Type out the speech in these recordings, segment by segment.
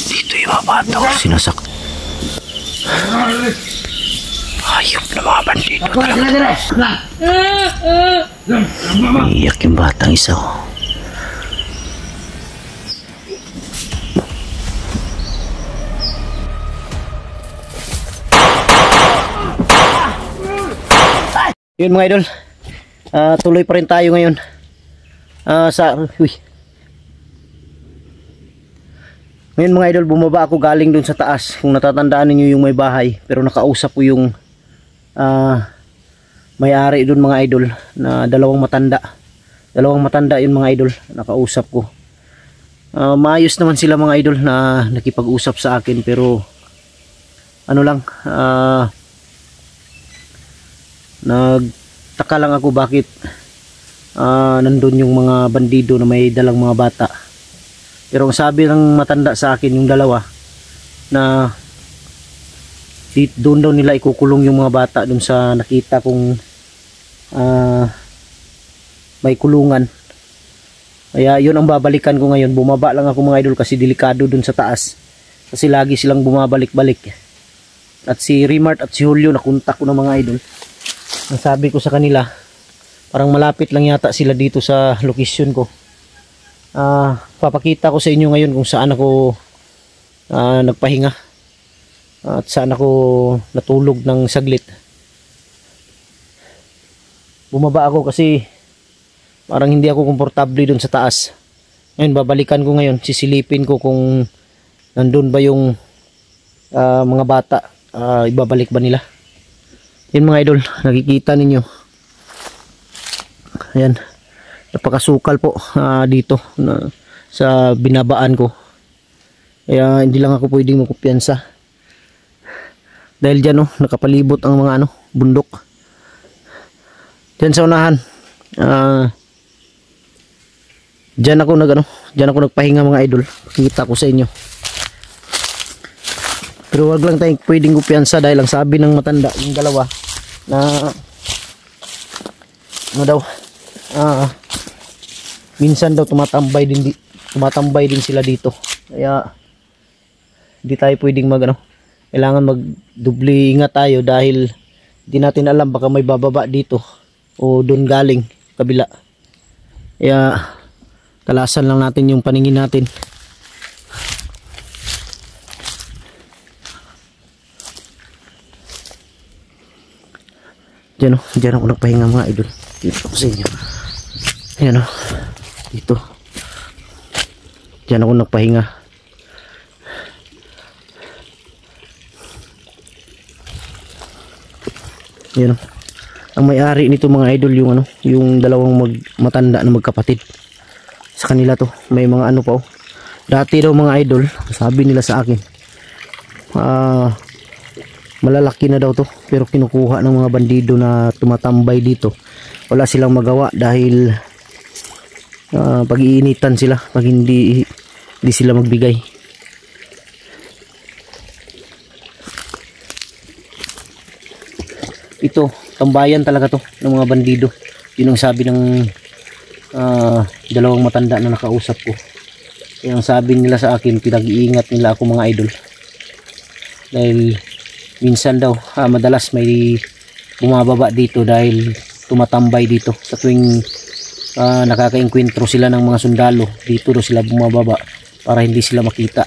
Dito yung mga bata ko sinasak. Ayop na mga bandido talaga. Iiyak yung batang isa. Yun mga idol, tuloy pa rin tayo ngayon Ngayon mga idol, bumaba ako galing dun sa taas. Kung natatandaan niyo yung may bahay, pero nakausap ko yung may-ari dun mga idol, na dalawang matanda yun mga idol, nakausap ko. Maayos naman sila mga idol na nakipag-usap sa akin, pero ano lang, nagtaka lang ako bakit nandun yung mga bandido na may dalang mga bata. Pero ang sabi ng matanda sa akin, yung dalawa, na doon daw nila ikukulong yung mga bata doon sa nakita kong may kulungan. Kaya yun ang babalikan ko ngayon. Bumaba lang ako mga idol kasi delikado doon sa taas, kasi lagi silang bumabalik-balik. At si Rimart at si Julio, nakuntak ko ng mga idol. Ang sabi ko sa kanila, parang malapit lang yata sila dito sa location ko. Papakita ko sa inyo ngayon kung saan ako nagpahinga at saan ako natulog ng saglit. Bumaba ako kasi parang hindi ako komportable dun sa taas. Ngayon babalikan ko ngayon, sisilipin ko kung nandun ba yung mga bata, ibabalik ba nila. Yun mga idol, nakikita ninyo, ayan, napakasukal po dito sa binabaan ko. Kaya hindi lang ako pwedeng magkumpiyansa dahil dyan nakapalibot ang mga bundok dyan sa unahan. Dyan ako nagpahinga mga idol, kita ko sa inyo. Pero wag lang tayong pwedeng kumpiyansa dahil ang sabi ng matanda, yung dalawa, na minsan daw tumatambay din sila dito. Kaya hindi tayo pwedeng kailangan magdubli ingat tayo dahil hindi natin alam, baka may bababa dito o doon galing kabila. Kaya kalasan lang natin yung paningin natin. Diyan ako nagpahinga mga idol. Dito ako sa inyo. Ayan dito. Diyan ako nagpahinga. Ayan ang may-ari nito mga idol, yung dalawang matanda na magkapatid. Sa kanila to, may mga pa dati daw mga idol, sabi nila sa akin, malalaki na daw to, pero kinukuha ng mga bandido na tumatambay dito. Wala silang magawa dahil pag-iinitan sila pag hindi sila magbigay. Ito, tambayan talaga to ng mga bandido. Yun ang sabi ng dalawang matanda na nakausap ko. Kaya ang sabi nila sa akin, pinag-iingat nila ako mga idol. Dahil minsan daw, madalas may bumababa dito dahil tumatambay dito. Sa tuwing nakaka-enkwentro sila ng mga sundalo, dito daw sila bumababa para hindi sila makita.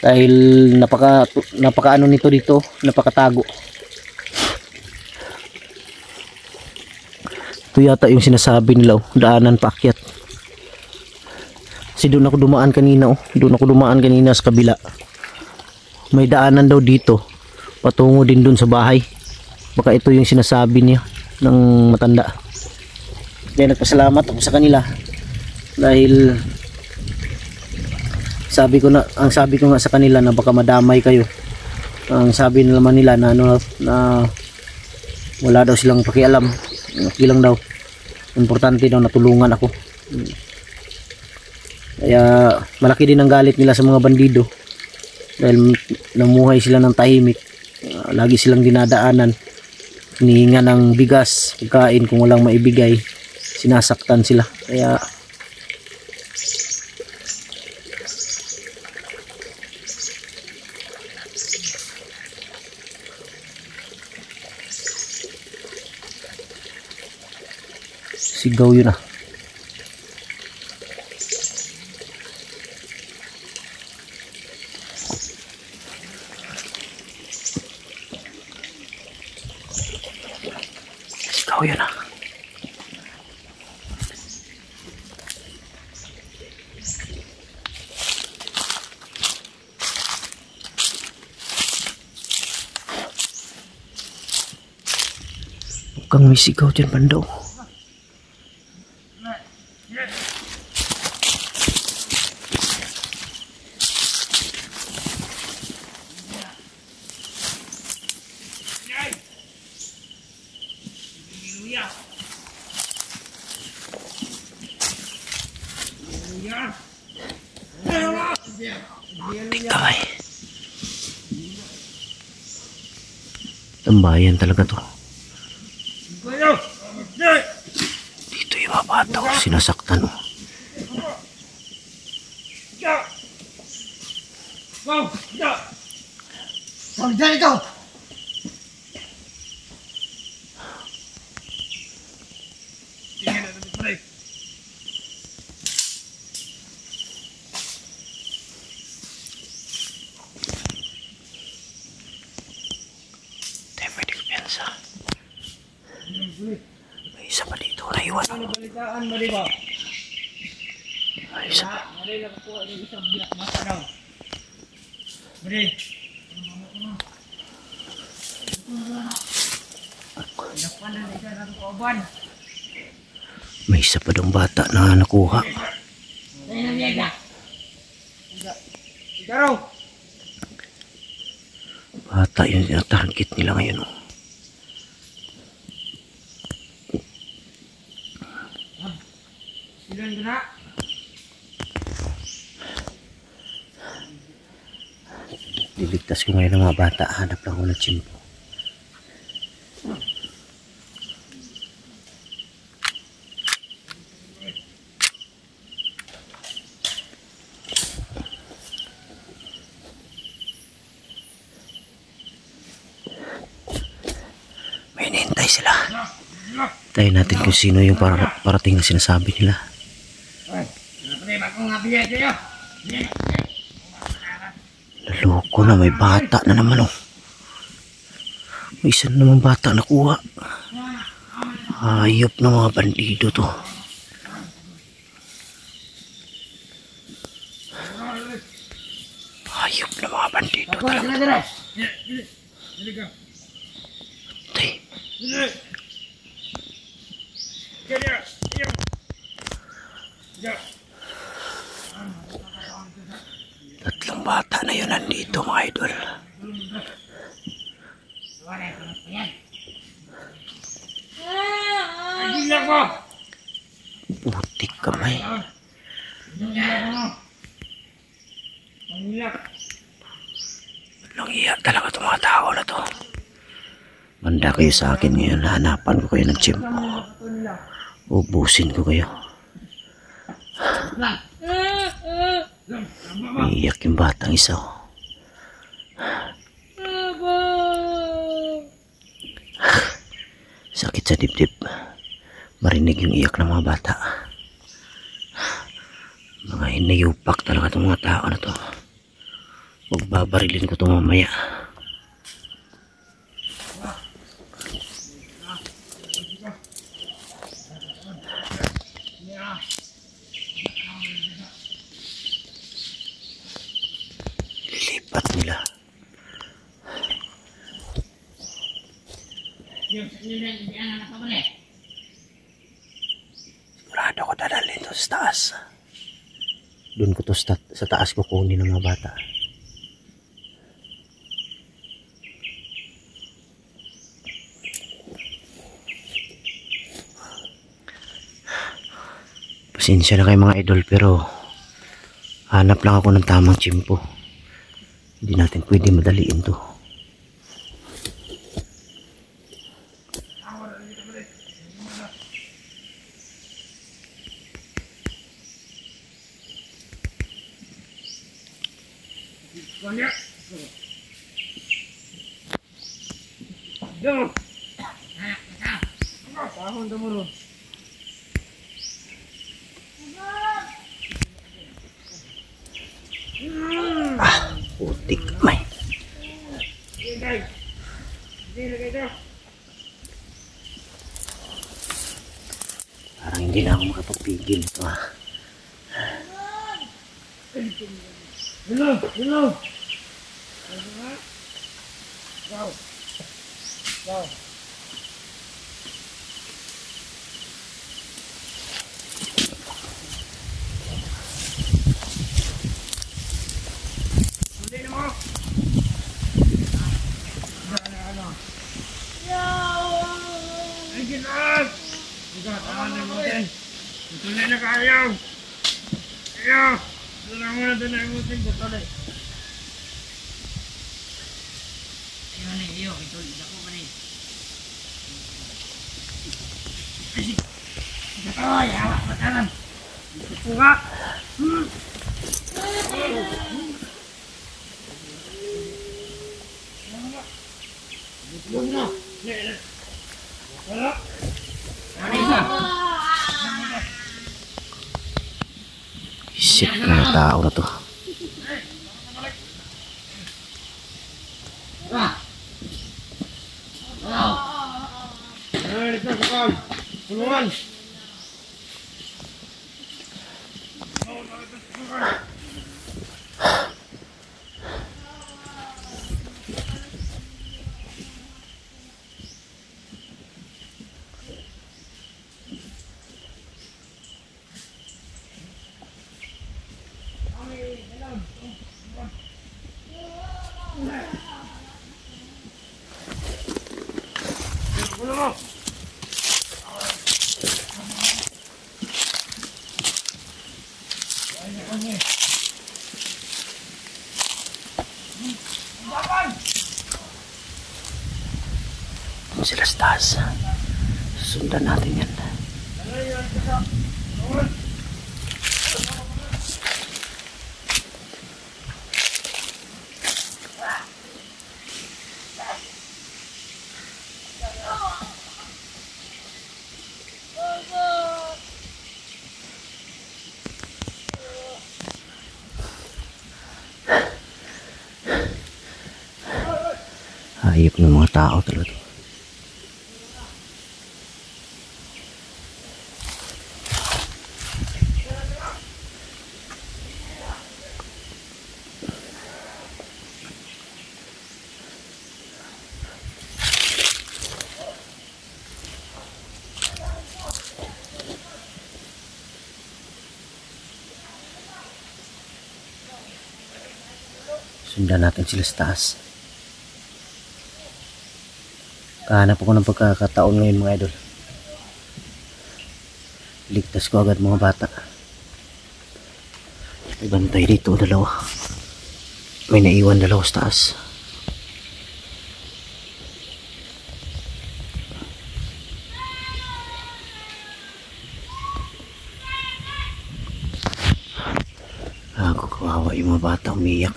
Dahil napaka nito dito, napakatago. Ito yata yung sinasabi nila, daanan paakyat. Kasi doon ako dumaan kanina sa kabila. May daanan daw dito patungo din dun sa bahay. Baka ito yung sinasabi niya ng matanda. Kaya nagpasalamat ako sa kanila dahil ang sabi ko nga sa kanila na baka madamay kayo. Ang sabi naman nila na wala daw silang pakialam. Okay lang daw, importante daw natulungan ako. Kaya malaki din ang galit nila sa mga bandido dahil namuhay sila ng tahimik. Lagi silang dinadaanan, hinihinga ng bigas, pagkain, kung walang maibigay sinasaktan sila. Kaya Sigaw yun ah. Sigaw yun ah. Mukhang may sigaw dyan banda oh. Kamay. Tambayan talaga to. Dito yung mga bata ko sinasaktan oh. May isa pa dito naiwan oh. May isa pa. May isa pa dong bata na nakuha. Bata yun yung target nila ngayon oh. Liligtas ko ngayon ng mga bata. Hanap lang ako ng tsimpo. May hinihintay sila. Tayo natin kung sino yung parating na sinasabi nila. Loko na, may bata na naman oh. May isa na naman bata nakuha. Hayop na mga bandido to. Hayop na mga bandido talaga. Tay. Tatlong bata na yun nandito mga idol. Putik kamay. Walang iya talaga itong mga tao na to. Manda kayo sa akin ngayon. Hanapan ko kayo ng tsimpo. Ubusin ko kayo. Iiyak yung batang isa oh. Sakit sa dibdib marinig yung iyak ng mga bata. Mga hinayupak talaga itong mga tao na to. Magbabarilin ko ito mamaya. Lilipat nila. Sigurado ko dadalhin ito sa taas. Doon ko to sa taas ko kunin ng mga bata. Pasensya na kayo mga idol pero hanap lang ako ng tamang tsimpo. Hindi natin pwede madaliin to. Tuloy na kayo! Ayo! Doon na muna, doon na yung mutin ko tuloy. Iyo ni, iyo. Ituloy ako ka ni. Ay, hawak mataran. Ito nga. Wala. Isip ka na tao na to. Dito, sakal. Tulungan. Sila stars. Sundan natin yan. Hayop ng mga tao talaga. Sundan natin sila sa taas. Kahanap ako ng pagkakataon ngayon mga idol. Ligtas ko agad mga bata. May bantay dito dalawa. May naiwan dalawa sa taas. Ako kawawa yung mga bata umiyak.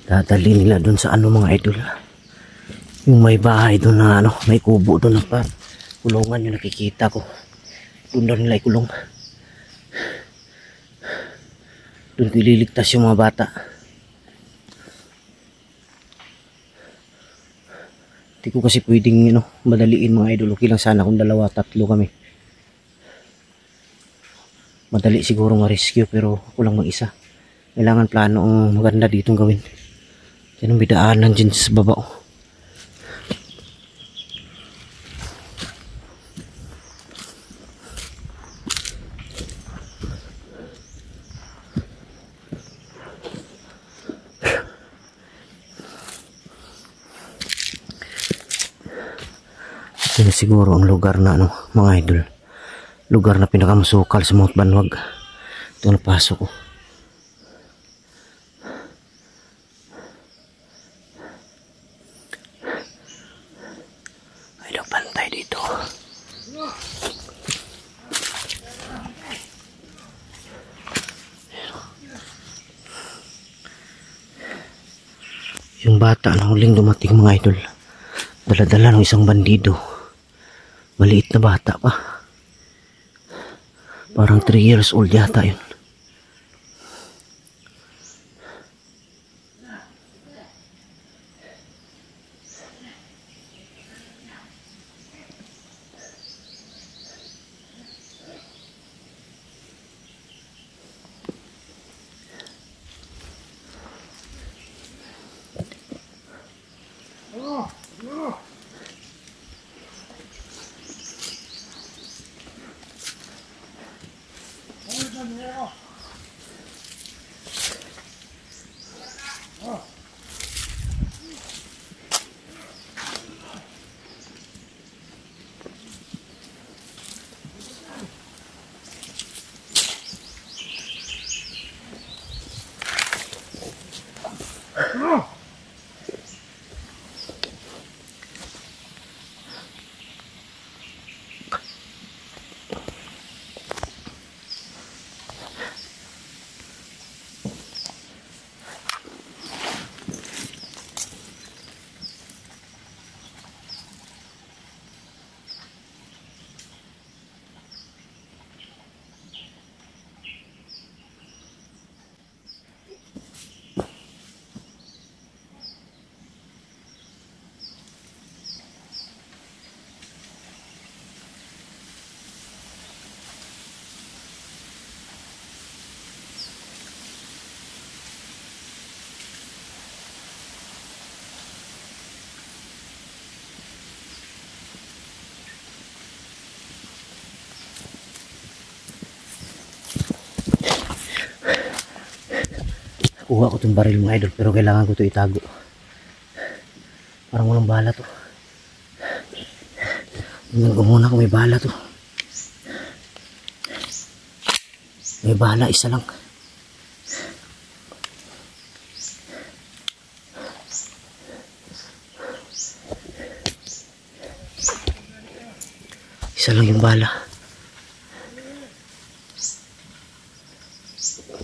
Dadali nila doon sa ano mga idol. Yung may bahay doon na ano, may kubo doon na par kulungan yung nakikita ko. Doon daw nila ikulong. Doon ko ililigtas yung mga bata. Hindi ko kasi pwedeng madaliin mga idol. Okay lang sana kung dalawa, tatlo kami. Madali siguro ma-rescue pero ako lang mag-isa. Kailangan plano ang maganda ditong gawin. Yan ang bidaanan dyan sa baba. Yan siguro ang lugar na mga idol. Lugar na pinakamasukal sa Mount Banwag. Ito napasok ko. Ay, nagbantay dito. Yung bata na huling dumating mga idol. Dala-dala ng isang bandido. Maliit na bata pa. Parang 3 years old yata yun. Kuha ko itong baril mga idol, pero kailangan ko ito itago. Parang walang bala to. Tingnan ko muna kung may bala to. May bala, isa lang. Isa lang yung bala.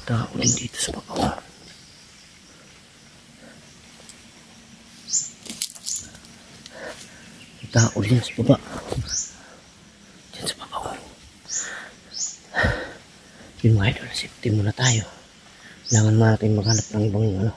Tao din dito sa baba. Tao din sa baba. Diyan sa baba. Yung mga idol, safety muna tayo. Kailangan natin maghanap ng ibang ano.